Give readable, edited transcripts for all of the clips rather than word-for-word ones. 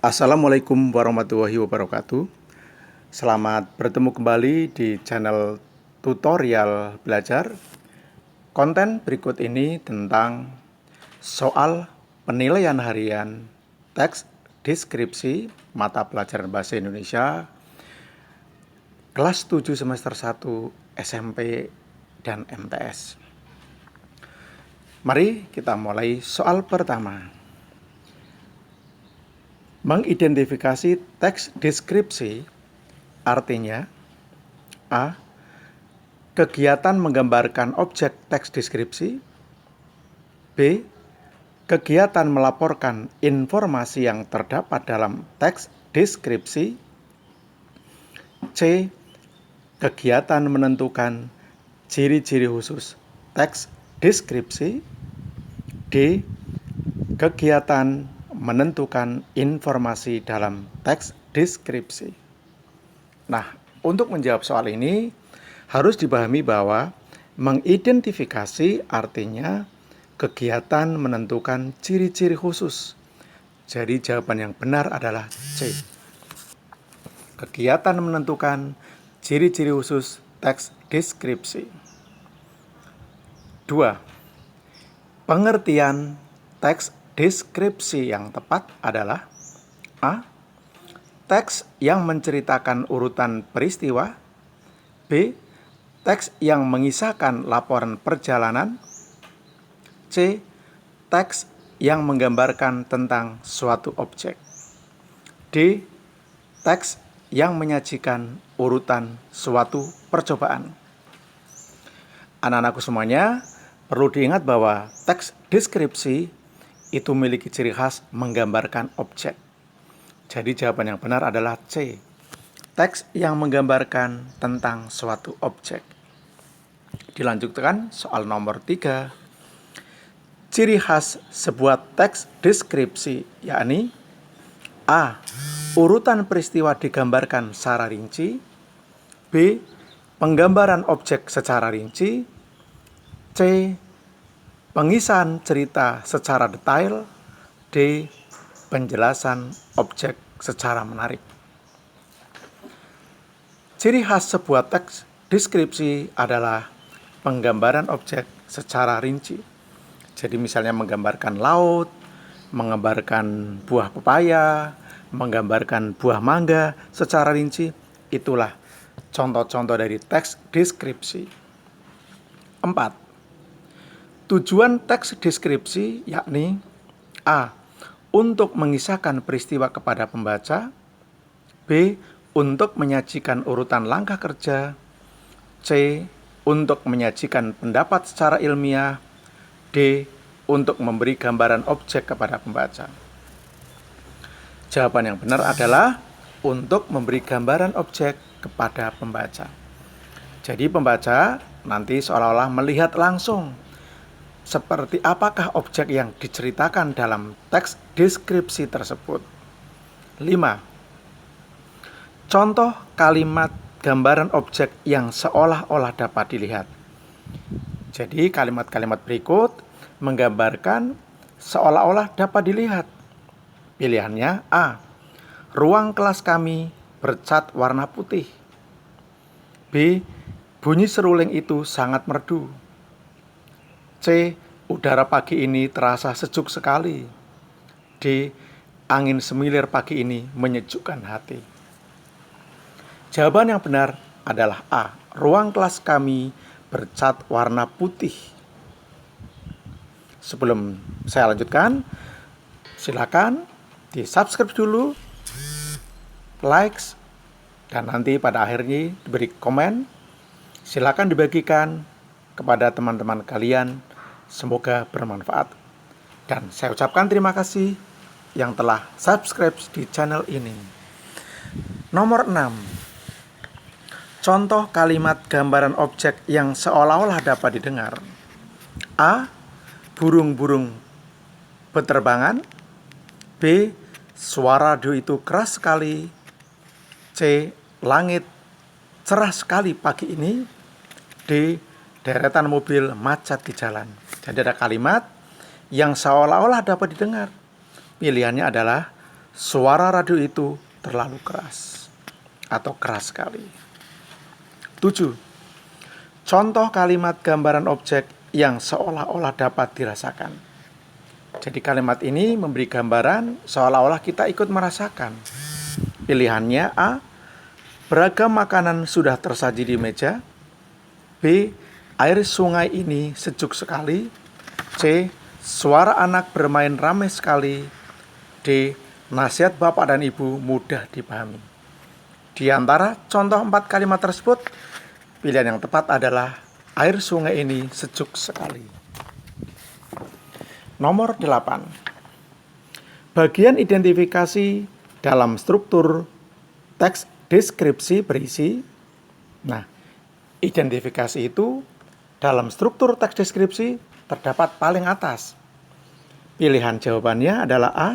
Assalamualaikum warahmatullahi wabarakatuh. Selamat bertemu kembali di channel tutorial belajar. Konten berikut ini tentang soal penilaian harian teks deskripsi mata pelajaran bahasa Indonesia kelas 7 semester 1 SMP dan MTS. Mari kita mulai soal pertama. Mengidentifikasi teks deskripsi artinya A. Kegiatan menggambarkan objek teks deskripsi. B. Kegiatan melaporkan informasi yang terdapat dalam teks deskripsi. C. Kegiatan menentukan ciri-ciri khusus teks deskripsi. D. Kegiatan menentukan informasi dalam teks deskripsi. Nah, untuk menjawab soal ini harus dipahami bahwa mengidentifikasi artinya kegiatan menentukan ciri-ciri khusus. Jadi jawaban yang benar adalah C. Kegiatan menentukan ciri-ciri khusus teks deskripsi. 2. Pengertian teks deskripsi yang tepat adalah A. Teks yang menceritakan urutan peristiwa. B. Teks yang mengisahkan laporan perjalanan. C. Teks yang menggambarkan tentang suatu objek. D. Teks yang menyajikan urutan suatu percobaan. Anak-anakku semuanya, perlu diingat bahwa teks deskripsi itu memiliki ciri khas menggambarkan objek. Jadi jawaban yang benar adalah C. Teks yang menggambarkan tentang suatu objek. Dilanjutkan soal nomor 3. Ciri khas sebuah teks deskripsi yakni A. Urutan peristiwa digambarkan secara rinci. B. Penggambaran objek secara rinci. C. Pengisahan cerita secara detail. D. Penjelasan objek secara menarik. Ciri khas sebuah teks deskripsi adalah penggambaran objek secara rinci. Jadi misalnya menggambarkan laut, menggambarkan buah pepaya, menggambarkan buah mangga secara rinci. Itulah contoh-contoh dari teks deskripsi. 4. Tujuan teks deskripsi yakni A. Untuk mengisahkan peristiwa kepada pembaca. B. Untuk menyajikan urutan langkah kerja. C. Untuk menyajikan pendapat secara ilmiah. D. Untuk memberi gambaran objek kepada pembaca. Jawaban yang benar adalah untuk memberi gambaran objek kepada pembaca. Jadi pembaca nanti seolah-olah melihat langsung seperti apakah objek yang diceritakan dalam teks deskripsi tersebut. 5. Contoh kalimat gambaran objek yang seolah-olah dapat dilihat. Jadi kalimat-kalimat berikut menggambarkan seolah-olah dapat dilihat. Pilihannya A. Ruang kelas kami bercat warna putih. B. Bunyi seruling itu sangat merdu. C. Udara pagi ini terasa sejuk sekali. D. Angin semilir pagi ini menyejukkan hati. Jawaban yang benar adalah A. Ruang kelas kami bercat warna putih. Sebelum saya lanjutkan, silakan di-subscribe dulu, likes, dan nanti pada akhirnya diberi komen. Silakan dibagikan kepada teman-teman kalian. Semoga bermanfaat. Dan saya ucapkan terima kasih yang telah subscribe di channel ini. Nomor 6. Contoh kalimat gambaran objek yang seolah-olah dapat didengar. A. Burung-burung berterbangan. B. Suara radio itu keras sekali. C. Langit cerah sekali pagi ini. D. Deretan mobil macet di jalan. Jadi ada kalimat yang seolah-olah dapat didengar. Pilihannya adalah suara radio itu terlalu keras atau keras sekali. 7. Contoh kalimat gambaran objek yang seolah-olah dapat dirasakan. Jadi kalimat ini memberi gambaran seolah-olah kita ikut merasakan. Pilihannya A. Beragam makanan sudah tersaji di meja. B. Air sungai ini sejuk sekali. C. Suara anak bermain ramai sekali. D. Nasihat bapak dan ibu mudah dipahami. Di antara contoh 4 kalimat tersebut, pilihan yang tepat adalah air sungai ini sejuk sekali. Nomor 8. Bagian identifikasi dalam struktur teks deskripsi berisi. Nah, identifikasi itu dalam struktur teks deskripsi terdapat paling atas. Pilihan jawabannya adalah A.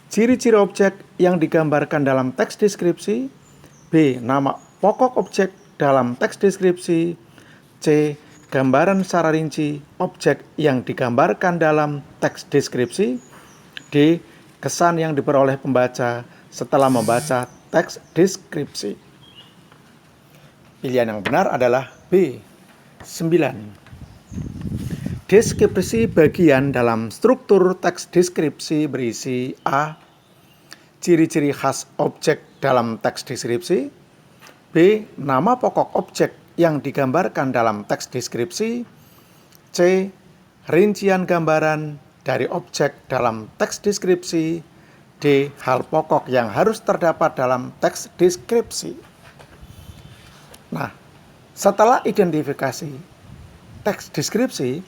Ciri-ciri objek yang digambarkan dalam teks deskripsi. B. Nama pokok objek dalam teks deskripsi. C. Gambaran secara rinci objek yang digambarkan dalam teks deskripsi. D. Kesan yang diperoleh pembaca setelah membaca teks deskripsi. Pilihan yang benar adalah B. 9. Deskripsi bagian dalam struktur teks deskripsi berisi A. Ciri-ciri khas objek dalam teks deskripsi. B. Nama pokok objek yang digambarkan dalam teks deskripsi. C. Rincian gambaran dari objek dalam teks deskripsi. D. Hal pokok yang harus terdapat dalam teks deskripsi. Nah, setelah identifikasi teks deskripsi,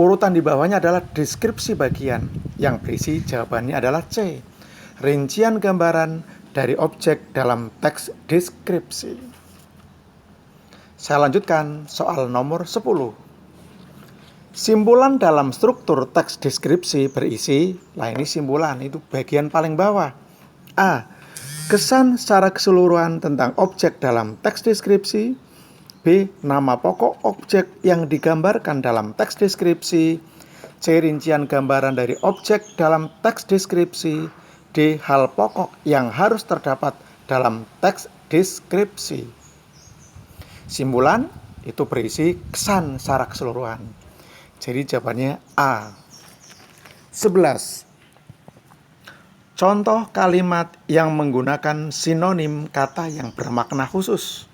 urutan di bawahnya adalah deskripsi bagian yang berisi jawabannya adalah C. Rincian gambaran dari objek dalam teks deskripsi. Saya lanjutkan soal nomor 10. Simpulan dalam struktur teks deskripsi berisi, ini simpulan, itu bagian paling bawah. A. Kesan secara keseluruhan tentang objek dalam teks deskripsi. B. Nama pokok objek yang digambarkan dalam teks deskripsi. C. Rincian gambaran dari objek dalam teks deskripsi. D. Hal pokok yang harus terdapat dalam teks deskripsi. Simpulan itu berisi kesan secara keseluruhan. Jadi jawabannya A. 11. Contoh kalimat yang menggunakan sinonim kata yang bermakna khusus.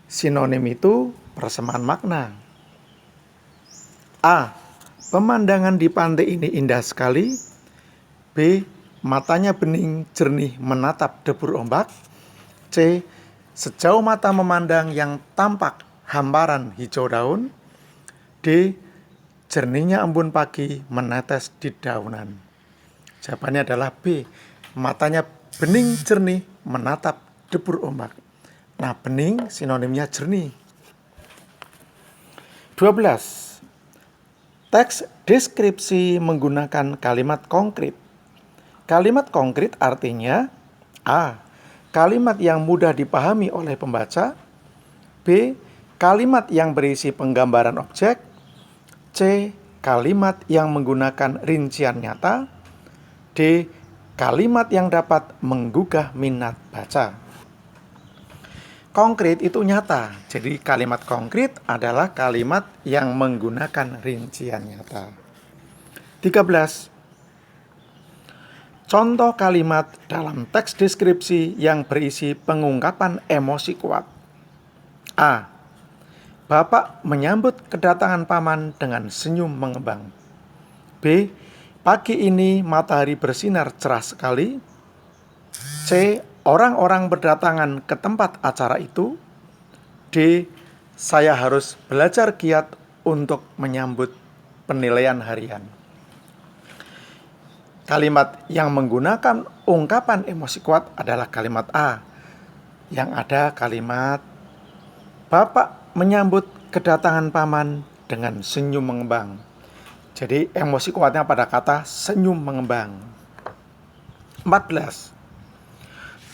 Sinonim itu persamaan makna. A. Pemandangan di pantai ini indah sekali. B. Matanya bening jernih menatap debur ombak. C. Sejauh mata memandang yang tampak hamparan hijau daun. D. Jernihnya embun pagi menetes di daunan. Jawabannya adalah B. Matanya bening jernih menatap debur ombak. Nah, bening sinonimnya jernih. 12. Teks deskripsi menggunakan kalimat konkret. Kalimat konkret artinya A. Kalimat yang mudah dipahami oleh pembaca. B. Kalimat yang berisi penggambaran objek. C. Kalimat yang menggunakan rincian nyata. D. Kalimat yang dapat menggugah minat baca. Konkret itu nyata. Jadi kalimat konkret adalah kalimat yang menggunakan rincian nyata. 13. Contoh kalimat dalam teks deskripsi yang berisi pengungkapan emosi kuat. A. Bapak menyambut kedatangan paman dengan senyum mengembang. B. Pagi ini matahari bersinar cerah sekali. C. Orang-orang berdatangan ke tempat acara itu. D. Saya harus belajar giat untuk menyambut penilaian harian. Kalimat yang menggunakan ungkapan emosi kuat adalah kalimat A. Yang ada kalimat Bapak menyambut kedatangan paman dengan senyum mengembang. Jadi emosi kuatnya pada kata senyum mengembang. 14.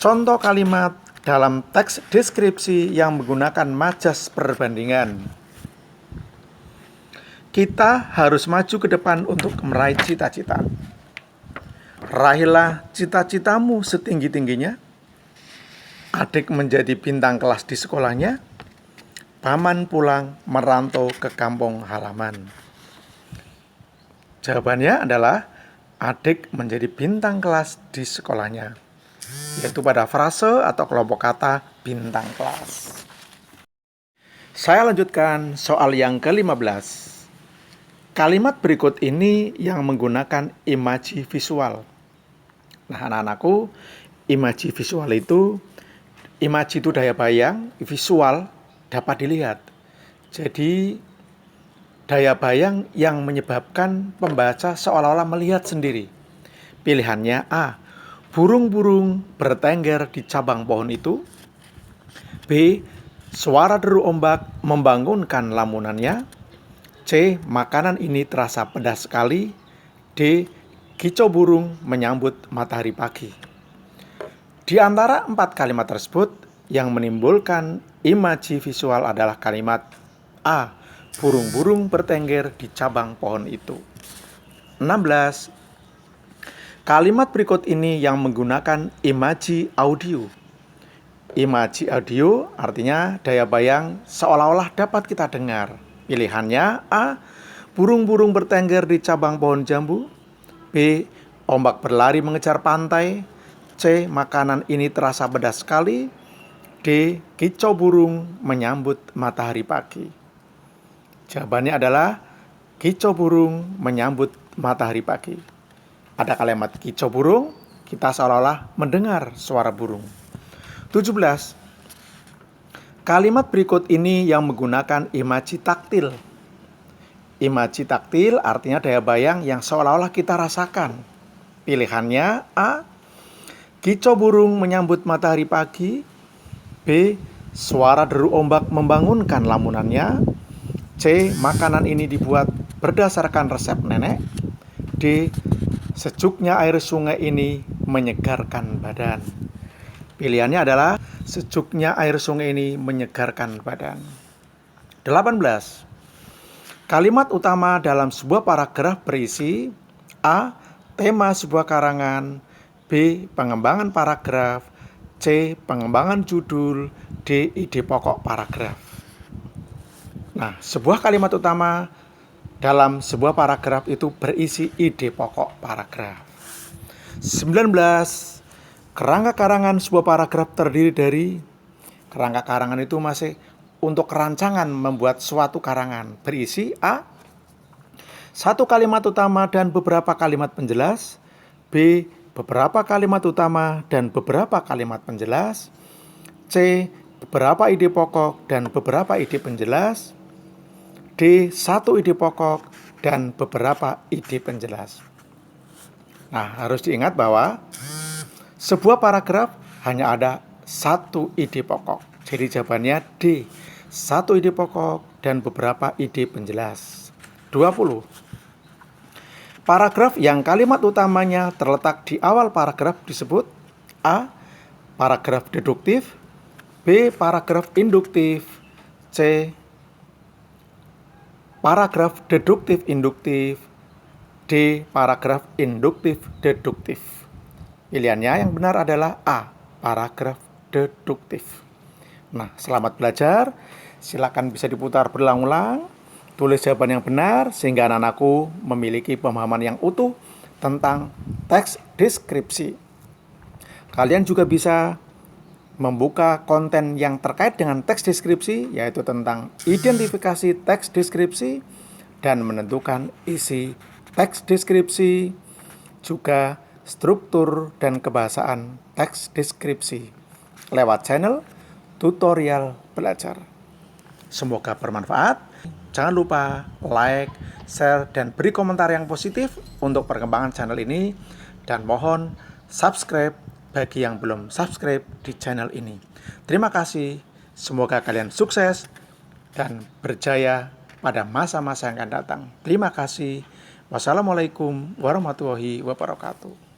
Contoh kalimat dalam teks deskripsi yang menggunakan majas perbandingan. Kita harus maju ke depan untuk meraih cita-cita. Raihlah cita-citamu setinggi-tingginya. Adik menjadi bintang kelas di sekolahnya. Paman pulang merantau ke kampung halaman. Jawabannya adalah adik menjadi bintang kelas di sekolahnya, yaitu pada frase atau kelompok kata bintang kelas. Saya lanjutkan soal yang ke-15. Kalimat berikut ini yang menggunakan imaji visual. Nah, anak-anakku, imaji visual itu, imaji itu daya bayang, visual dapat dilihat. Jadi, daya bayang yang menyebabkan pembaca seolah-olah melihat sendiri. Pilihannya A. Burung-burung bertengger di cabang pohon itu. B. Suara deru ombak membangunkan lamunannya. C. Makanan ini terasa pedas sekali. D. Kicau burung menyambut matahari pagi. Di antara 4 kalimat tersebut, yang menimbulkan imaji visual adalah kalimat A. Burung-burung bertengger di cabang pohon itu. 16. Kalimat berikut ini yang menggunakan imaji audio. Imaji audio artinya daya bayang seolah-olah dapat kita dengar. Pilihannya A. Burung-burung bertengger di cabang pohon jambu. B. Ombak berlari mengejar pantai. C. Makanan ini terasa pedas sekali. D. Kicau burung menyambut matahari pagi. Jawabannya adalah kicau burung menyambut matahari pagi. Ada kalimat kicau burung, kita seolah-olah mendengar suara burung. 17. Kalimat berikut ini yang menggunakan imaji taktil. Imaji taktil artinya daya bayang yang seolah-olah kita rasakan. Pilihannya A. Kicau burung menyambut matahari pagi. B. Suara deru ombak membangunkan lamunannya. C. Makanan ini dibuat berdasarkan resep nenek. D. Sejuknya air sungai ini menyegarkan badan. Pilihannya adalah sejuknya air sungai ini menyegarkan badan. 18. Kalimat utama dalam sebuah paragraf berisi A. Tema sebuah karangan. B. Pengembangan paragraf. C. Pengembangan judul. D. Ide pokok paragraf. Nah, sebuah kalimat utama dalam sebuah paragraf itu berisi ide pokok paragraf. 19. Kerangka karangan sebuah paragraf terdiri dari, kerangka karangan itu masih untuk kerancangan membuat suatu karangan, berisi A. Satu kalimat utama dan beberapa kalimat penjelas. B. Beberapa kalimat utama dan beberapa kalimat penjelas. C. Beberapa ide pokok dan beberapa ide penjelas. D. Satu ide pokok dan beberapa ide penjelas. Nah, harus diingat bahwa sebuah paragraf hanya ada satu ide pokok. Jadi jawabannya D. Satu ide pokok dan beberapa ide penjelas. 20. Paragraf yang kalimat utamanya terletak di awal paragraf disebut A. Paragraf deduktif. B. Paragraf induktif. C. Paragraf deduktif-induktif. D. Paragraf induktif-deduktif. Pilihannya yang benar adalah A. Paragraf deduktif. Nah, selamat belajar. Silakan bisa diputar berulang-ulang. Tulis jawaban yang benar sehingga anak-anakku memiliki pemahaman yang utuh tentang teks deskripsi. Kalian juga bisa membuka konten yang terkait dengan teks deskripsi, yaitu tentang identifikasi teks deskripsi dan menentukan isi teks deskripsi, juga struktur dan kebahasaan teks deskripsi lewat channel tutorial belajar. Semoga bermanfaat. Jangan lupa like, share, dan beri komentar yang positif untuk perkembangan channel ini, dan mohon subscribe bagi yang belum subscribe di channel ini. Terima kasih, semoga kalian sukses dan berjaya pada masa-masa yang akan datang. Terima kasih. Wassalamualaikum warahmatullahi wabarakatuh.